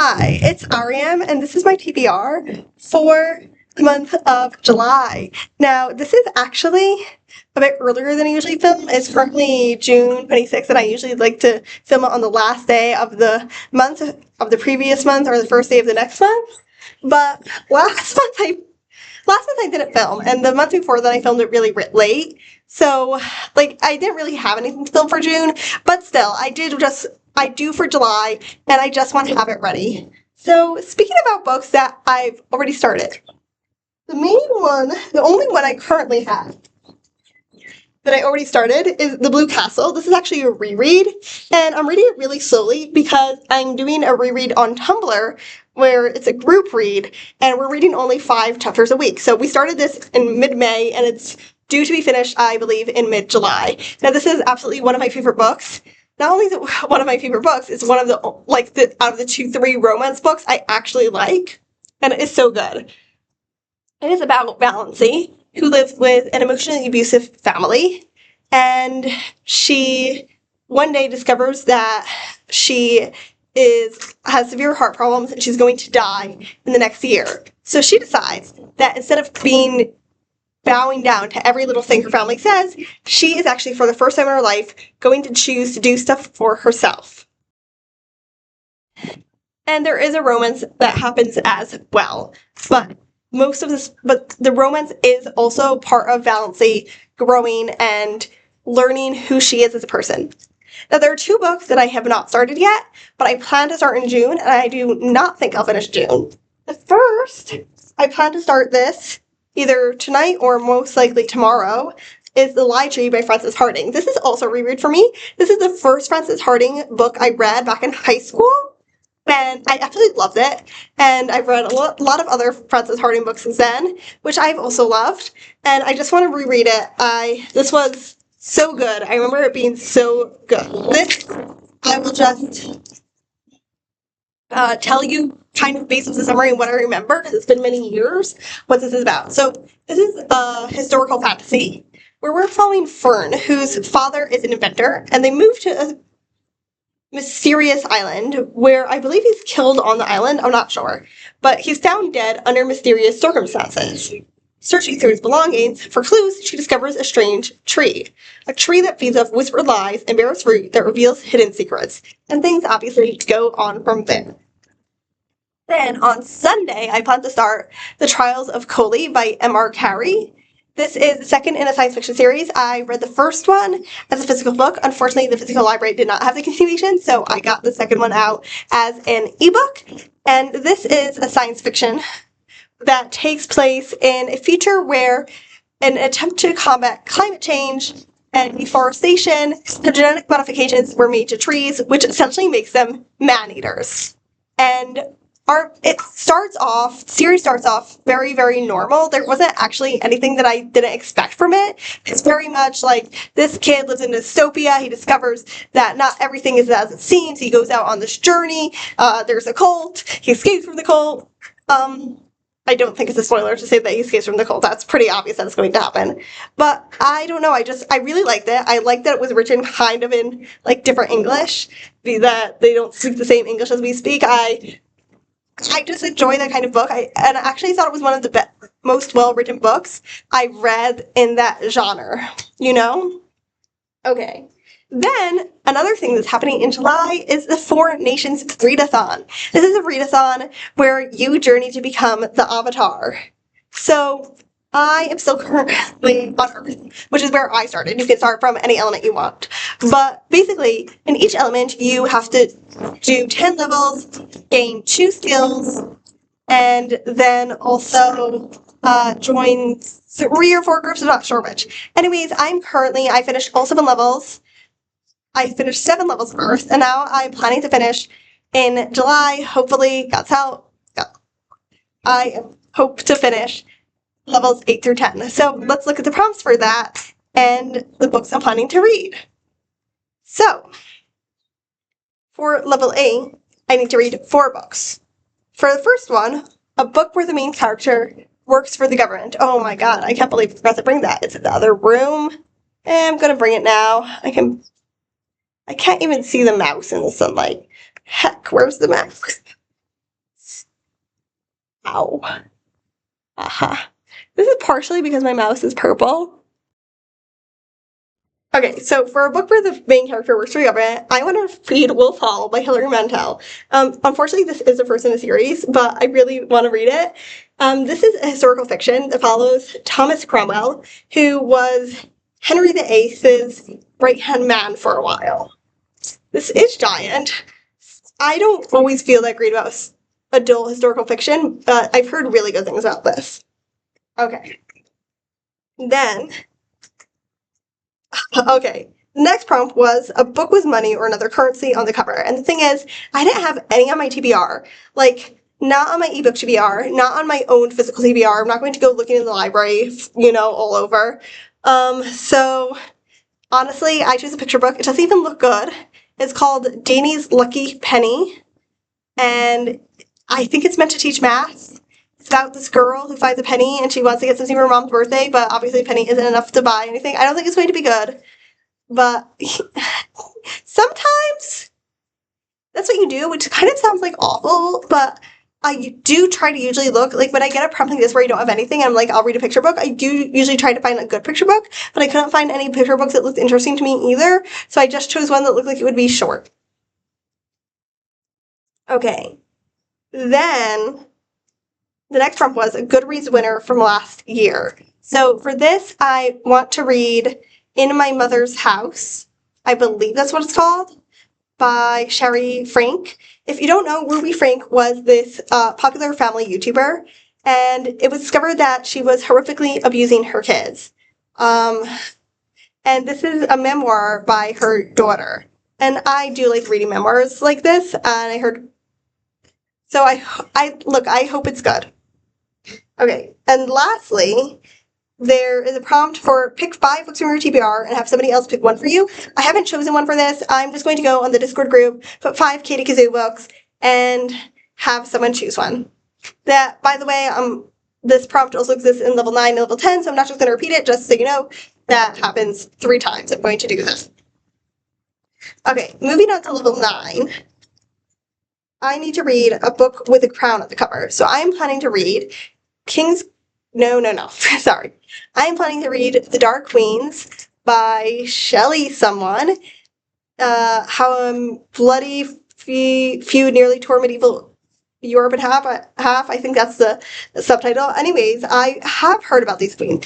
Hi, it's Ariam, and this is my TBR for the month of July. Now, this is actually a bit earlier than I usually film. It's currently June 26th, and I usually like to film it on the last day of the month of the previous month or the first day of the next month. But last month I didn't film, and the month before that I filmed it really late. So, I didn't really have anything to film for June, but still, I do for July, and I just want to have it ready. So, speaking about books that I've already started, the only one I currently have that I already started is The Blue Castle. This is actually a reread, and I'm reading it really slowly because I'm doing a reread on Tumblr where it's a group read, and we're reading only 5 chapters a week. So we started this in mid-May, and it's due to be finished, I believe, in mid-July. Now, this is absolutely one of my favorite books. Not only is it one of my favorite books, it's one of out of the 2-3 romance books I actually like, and it is so good. It is about Valency, who lives with an emotionally abusive family, and she one day discovers that she has severe heart problems and she's going to die in the next year. So she decides that instead of bowing down to every little thing her family says, she is actually, for the first time in her life, going to choose to do stuff for herself. And there is a romance that happens as well, but the romance is also part of Valency growing and learning who she is as a person. Now, there are 2 books that I have not started yet, but I plan to start in June, and I do not think I'll finish June. The first, I plan to start this either tonight or most likely tomorrow, is The Lie Tree by Frances Harding. This is also a reread for me. This is the first Frances Harding book I read back in high school, and I absolutely loved it. And I've read a lot of other Frances Harding books since then, which I've also loved, and I just want to reread it. This was so good. I remember it being so good. This, I will just tell you kind of based on the summary and what I remember, because it's been many years, what this is about. So this is a historical fantasy where we're following Fern, whose father is an inventor, and they move to a mysterious island where I believe he's killed on the island. I'm not sure, but he's found dead under mysterious circumstances. Searching through his belongings for clues, she discovers a strange tree. A tree that feeds off whispered lies and bears fruit that reveals hidden secrets. And things obviously go on from there. Then on Sunday, I plan to start The Trials of Coley by M.R. Carey. This is the second in a science fiction series. I read the first one as a physical book. Unfortunately, the physical library did not have the continuation, so I got the second one out as an ebook. And this is a science fiction that takes place in a future where an attempt to combat climate change and deforestation, the genetic modifications were made to trees, which essentially makes them man-eaters. And the series starts off very, very normal. There wasn't actually anything that I didn't expect from it. It's very much like this kid lives in dystopia. He discovers that not everything is as it seems. He goes out on this journey. There's a cult. He escapes from the cult. I don't think it's a spoiler to say that he escapes from the cult. That's pretty obvious that it's going to happen. But I don't know. I really liked it. I liked that it was written kind of in different English, that they don't speak the same English as we speak. I just enjoy that kind of book. I actually thought it was one of the most well-written books I read in that genre, Okay. Then, another thing that's happening in July is the 4 Nations Readathon. This is a readathon where you journey to become the Avatar. So, I am still currently on Earth, which is where I started. You can start from any element you want. But basically, in each element, you have to do 10 levels, gain 2 skills, and then also join 3 or 4 groups. I'm not sure which. Anyways, I finished all 7 levels. I finished 7 levels of Earth, and now I'm planning to finish in July. Hopefully, God's help. I hope to finish levels 8 through 10. So let's look at the prompts for that and the books I'm planning to read. So, for level 8, I need to read 4 books. For the first one, a book where the main character works for the government. Oh my god, I can't believe I forgot to bring that. It's in the other room. I'm gonna bring it now. I can't even see the mouse in the sunlight. Heck, where's the mouse? Ow. Aha. This is partially because my mouse is purple. Okay, so for a book where the main character works for the government, I want to read Wolf Hall by Hilary Mantel. Unfortunately, this is the first in a series, but I really want to read it. This is a historical fiction that follows Thomas Cromwell, who was Henry VIII's right-hand man for a while. This is giant. I don't always feel that great about adult historical fiction, but I've heard really good things about this. Okay. Then okay. The next prompt was a book with money or another currency on the cover. And the thing is, I didn't have any on my TBR. Like, not on my ebook TBR, not on my own physical TBR. I'm not going to go looking in the library, all over. So honestly, I chose a picture book. It doesn't even look good. It's called Danie's Lucky Penny. And I think it's meant to teach math. It's about this girl who finds a penny and she wants to get something for her mom's birthday, but obviously a penny isn't enough to buy anything. I don't think it's going to be good. But sometimes that's what you do, which kind of sounds like awful, but I do try to usually look, like when I get a prompt like this where I don't have anything, I'm like, I'll read a picture book. I do usually try to find a good picture book, but I couldn't find any picture books that looked interesting to me either, so I just chose one that looked like it would be short. Okay. Then the next prompt was a Goodreads winner from last year. So for this, I want to read In My Mother's House. I believe that's what it's called, by Sherry Frank. If you don't know, Ruby Frank was this popular family YouTuber, and it was discovered that she was horrifically abusing her kids. And this is a memoir by her daughter. And I do like reading memoirs like this, and I heard... So I hope it's good. Okay, and lastly, there is a prompt for pick 5 books from your TBR and have somebody else pick one for you. I haven't chosen one for this. I'm just going to go on the Discord group, put 5 Katie Kazoo books, and have someone choose one. That, by the way, this prompt also exists in level 9 and level 10, so I'm not just going to repeat it, just so you know. That happens 3 times. I'm going to do this. Okay, moving on to level 9. I need to read a book with a crown on the cover. So I'm planning to read No. Sorry. I am planning to read The Dark Queens by Shelley someone. How a bloody feud nearly tore medieval Europe in half. I think that's the subtitle. Anyways, I have heard about these queens.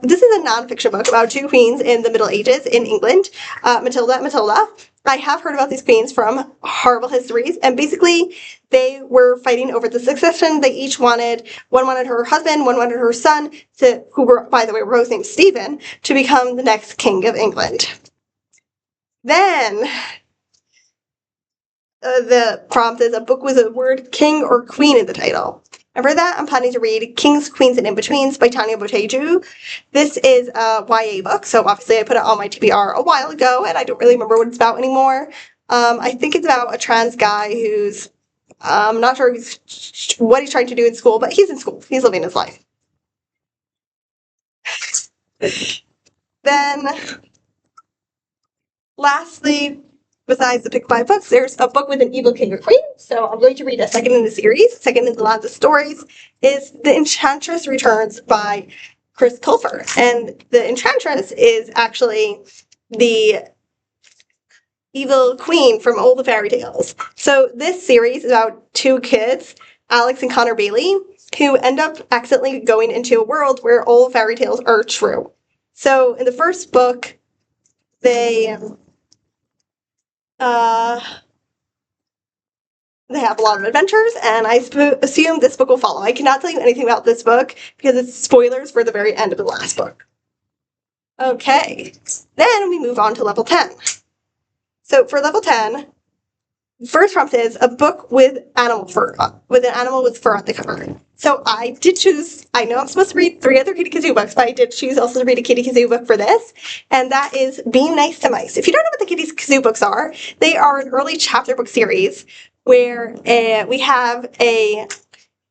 This is a nonfiction book about 2 queens in the Middle Ages in England, Matilda and Matilda. I have heard about these queens from Horrible Histories, and basically they were fighting over the succession. They each wanted, one wanted her husband, one wanted her son, who were, by the way, were both named Stephen, to become the next king of England. Then the prompt is a book with the word king or queen in the title. And for that, I'm planning to read Kings, Queens, and In-Betweens by Tanya Boteju. This is a YA book, so obviously I put it on my TBR a while ago, and I don't really remember what it's about anymore. I think it's about a trans guy who's, I'm not sure what he's trying to do in school, but he's in school. He's living his life. Then, lastly, besides the pick 5 books, there's a book with an evil king or queen. So I'm going to read a second in the series. Second in the line of stories is The Enchantress Returns by Chris Colfer. And the Enchantress is actually the evil queen from all the fairy tales. So this series is about 2 kids, Alex and Connor Bailey, who end up accidentally going into a world where all fairy tales are true. So in the first book, they have a lot of adventures, and I assume this book will follow. I cannot tell you anything about this book because it's spoilers for the very end of the last book. Okay, then we move on to level 10. So for level 10, the first prompt is a book with animal fur, with an animal with fur on the cover. So I did choose, I know I'm supposed to read 3 other Kitty Kazoo books, but I did choose also to read a Kitty Kazoo book for this, and that is Being Nice to Mice. If you don't know what the Kitty Kazoo books are, they are an early chapter book series where we have a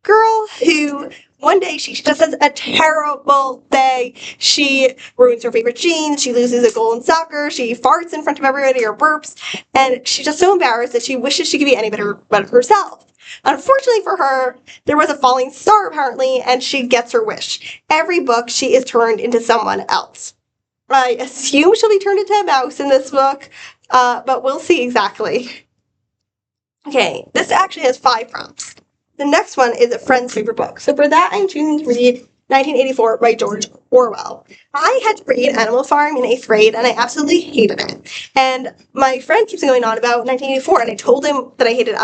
girl who one day she just has a terrible day. She ruins her favorite jeans, she loses a goal in soccer, she farts in front of everybody or burps, and she's just so embarrassed that she wishes she could be any better but herself. Unfortunately for her, there was a falling star apparently, and she gets her wish. Every book she is turned into someone else. I assume she'll be turned into a mouse in this book, but we'll see exactly. Okay, this actually has 5 prompts. The next one is a friend's favorite book. So for that, I'm choosing to read 1984 by George Orwell. I had to read Animal Farm in 8th grade, and I absolutely hated it. And my friend keeps going on about 1984, and I told him that I hated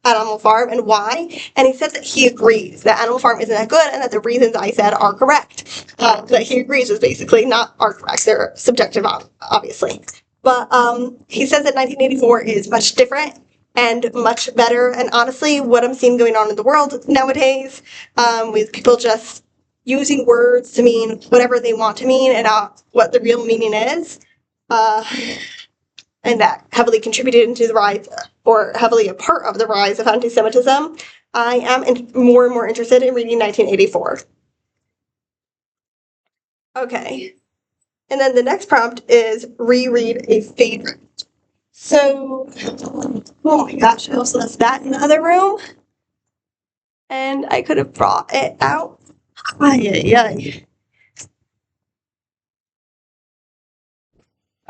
Animal Farm and why, and he said that he agrees that Animal Farm isn't that good and that the reasons I said are correct. That he agrees is basically not are correct. They're subjective, obviously. But he says that 1984 is much different and much better. And honestly, what I'm seeing going on in the world nowadays, with people just using words to mean whatever they want to mean and not what the real meaning is, and that heavily contributed into the rise, or heavily a part of the rise of anti-Semitism, I am more and more interested in reading 1984. Okay. And then the next prompt is reread a favorite. So, oh my gosh, I also left that in the other room. And I could have brought it out. Ay, ay, ay.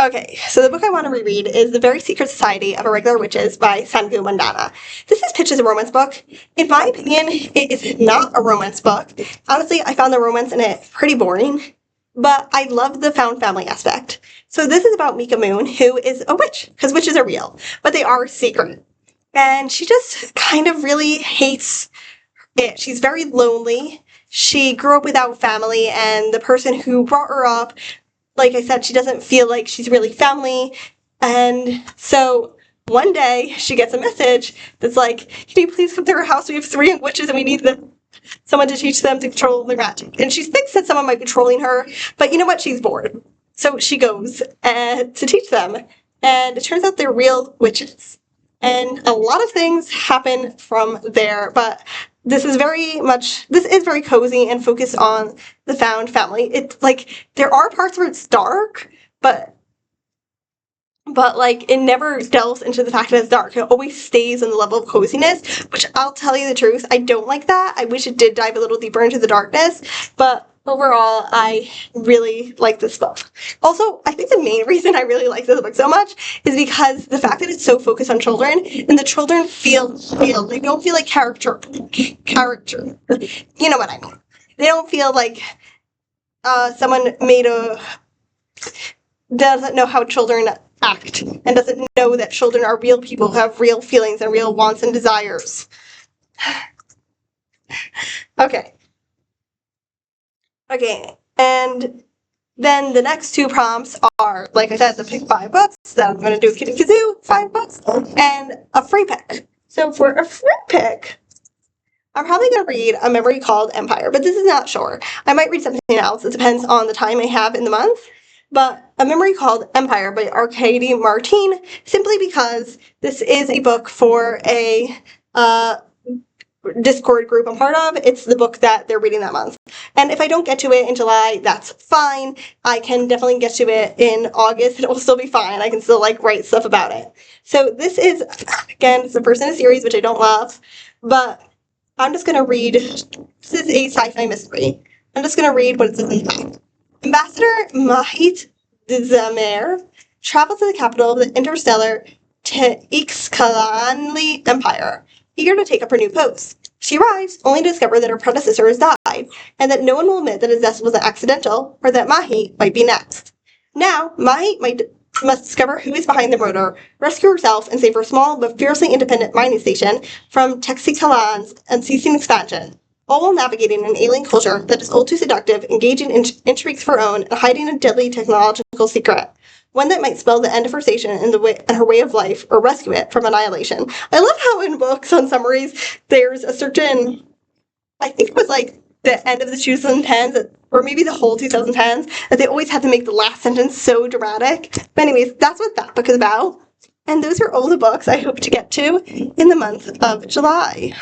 Okay, so the book I want to reread is The Very Secret Society of Irregular Witches by Sangu Mandana. This is pitched as a romance book. In my opinion, it is not a romance book. Honestly, I found the romance in it pretty boring, but I love the found family aspect. So this is about Mika Moon, who is a witch, because witches are real, but they are secret. And she just kind of really hates it. She's very lonely. She grew up without family, and the person who brought her up, like I said, she doesn't feel like she's really family. And so one day she gets a message that's like, can you please come to our house? We have 3 young witches and we need someone to teach them to control their magic. And she thinks that someone might be trolling her, but you know what? She's bored. So she goes to teach them. And it turns out they're real witches. And a lot of things happen from there, but this is very cozy and focused on the found family. It's like, there are parts where it's dark, but like it never delves into the fact that it's dark. It always stays on the level of coziness, which I'll tell you the truth, I don't like that. I wish it did dive a little deeper into the darkness, but overall, I really like this book. Also, I think the main reason I really like this book so much is because the fact that it's so focused on children, and the children feel real. They don't feel like character. You know what I mean. They don't feel like someone doesn't know how children act, and doesn't know that children are real people who have real feelings and real wants and desires. Okay, and then the next 2 prompts are, like I said, to pick 5 books. That I'm going to do with Kitty Kazoo, 5 books, and a free pick. So for a free pick, I'm probably going to read A Memory Called Empire, but this is not sure. I might read something else. It depends on the time I have in the month. But A Memory Called Empire by Arcady Martin, simply because this is a book for a Discord group I'm part of. It's the book that they're reading that month. And if I don't get to it in July, that's fine. I can definitely get to it in August, and it will still be fine. I can still, write stuff about it. So this is, again, it's the first in a series, which I don't love, but I'm just going to read, this is a sci-fi mystery. I'm just going to read what it says in the back. Ambassador Mahit Dzamer travels to the capital of the interstellar Ixcalanli Empire, eager to take up her new post. She arrives, only to discover that her predecessor has died, and that no one will admit that his death was accidental, or that Mahi might be next. Now, Mahi must discover who is behind the murder, rescue herself, and save her small but fiercely independent mining station from Texikalan's unceasing expansion, all while navigating an alien culture that is all too seductive, engaging in intrigues of her own, and hiding a deadly technological secret. One that might spell the end of her station and her way of life, or rescue it from annihilation. I love how in books on summaries, there's a certain, I think it was the end of the 2010s, or maybe the whole 2010s, that they always had to make the last sentence so dramatic. But anyways, that's what that book is about. And those are all the books I hope to get to in the month of July.